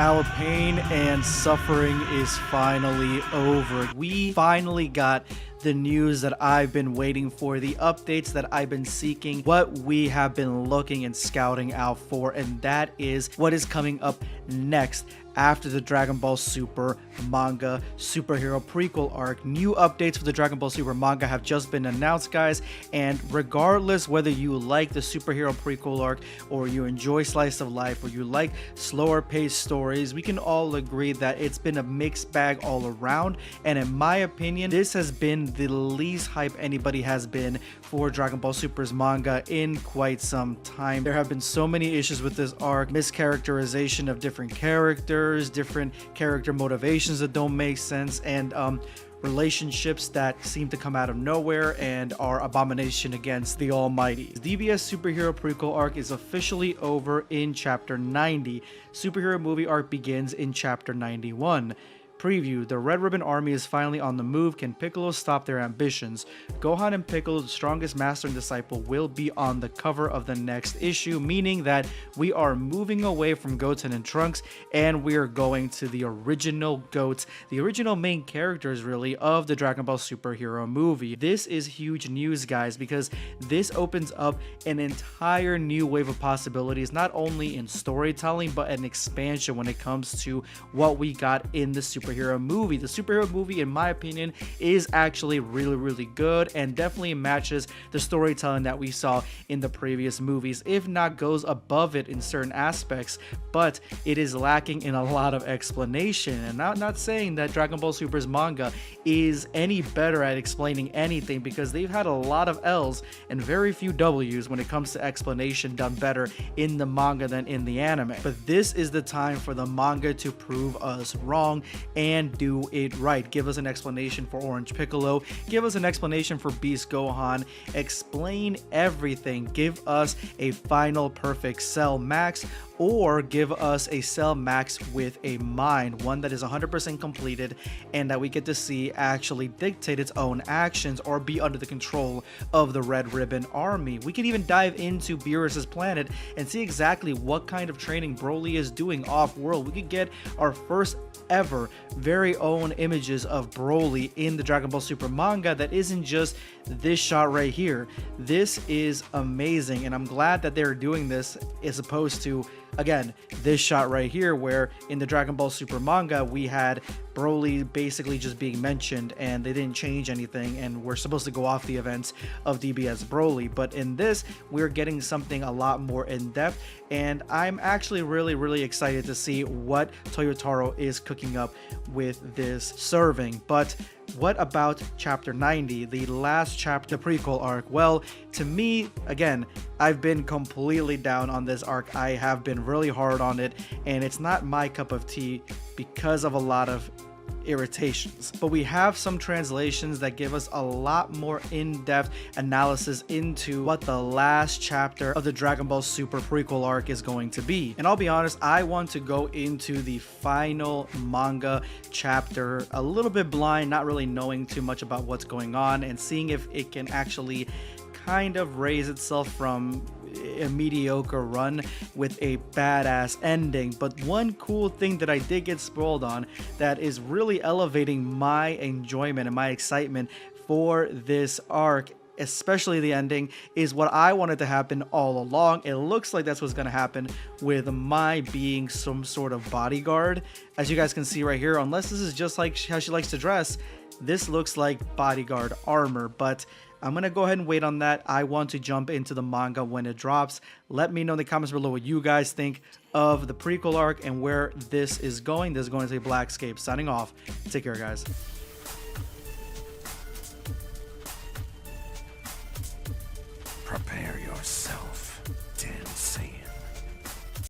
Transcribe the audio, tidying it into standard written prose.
Our pain and suffering is finally over. We finally got the news that I've been waiting for, the updates that I've been seeking, what we have been looking and scouting out for, and that is what is coming up next after the Dragon Ball Super manga superhero prequel arc. New updates for the Dragon Ball Super manga have just been announced, guys, and regardless whether you like the superhero prequel arc or you enjoy slice of life or you like slower paced stories, we can all agree that it's been a mixed bag all around, and in my opinion, this has been the least hype anybody has been for Dragon Ball Super's manga in quite some time. There have been so many issues with this arc, mischaracterization of different characters, different character motivations that don't make sense, and relationships that seem to come out of nowhere and are abomination against the almighty. DBS superhero prequel arc is officially over in chapter 90. Superhero movie arc begins in chapter 91. Preview: the Red Ribbon Army is finally on the move. Can Piccolo stop their ambitions? Gohan and Piccolo, the strongest master and disciple, will be on the cover of the next issue, meaning that we are moving away from Goten and Trunks and we are going to the original GOATs, the original main characters really of the Dragon Ball superhero movie. This is huge news, guys, because this opens up an entire new wave of possibilities, not only in storytelling but an expansion when it comes to what we got in the superhero movie. The superhero movie, in my opinion, is actually really good and definitely matches the storytelling that we saw in the previous movies, if not goes above it in certain aspects, but it is lacking in a lot of explanation. And I'm not saying that Dragon Ball Super's manga is any better at explaining anything, because they've had a lot of L's and very few W's when it comes to explanation done better in the manga than in the anime. But this is the time for the manga to prove us wrong and do it right. Give us an explanation for Orange Piccolo, give us an explanation for Beast Gohan, explain everything, give us a final perfect Cell Max, or give us a Cell Max with a mind, one that is 100% completed and that we get to see actually dictate its own actions or be under the control of the Red Ribbon Army. We can even dive into Beerus's planet and see exactly what kind of training Broly is doing off-world. We could get our first ever very own images of Broly in the Dragon Ball Super manga that isn't just this shot right here. This is amazing, and I'm glad that they're doing this as opposed to, again, this shot right here, where in the Dragon Ball Super manga we had Broly basically just being mentioned and they didn't change anything and we're supposed to go off the events of DBS Broly. But in this, we're getting something a lot more in depth, and I'm actually really excited to see what Toyotaro is cooking up with this serving. But what about chapter 90, the last chapter prequel arc? Well, to me, again, I've been completely down on this arc. I have been really hard on it, and it's not my cup of tea because of a lot of irritations. But we have some translations that give us a lot more in-depth analysis into what the last chapter of the Dragon Ball Super prequel arc is going to be. And I'll be honest, I want to go into the final manga chapter a little bit blind, not really knowing too much about what's going on, and seeing if it can actually kind of raise itself from a mediocre run with a badass ending. But one cool thing that I did get spoiled on that is really elevating my enjoyment and my excitement for this arc, especially the ending, is what I wanted to happen all along. It looks like that's what's going to happen with Mai being some sort of bodyguard. As you guys can see right here, unless this is just like how she likes to dress, this looks like bodyguard armor. But I'm going to go ahead and wait on that. I want to jump into the manga when it drops. Let me know in the comments below what you guys think of the prequel arc and where this is going. This is going to be BlackScape signing off. Take care, guys.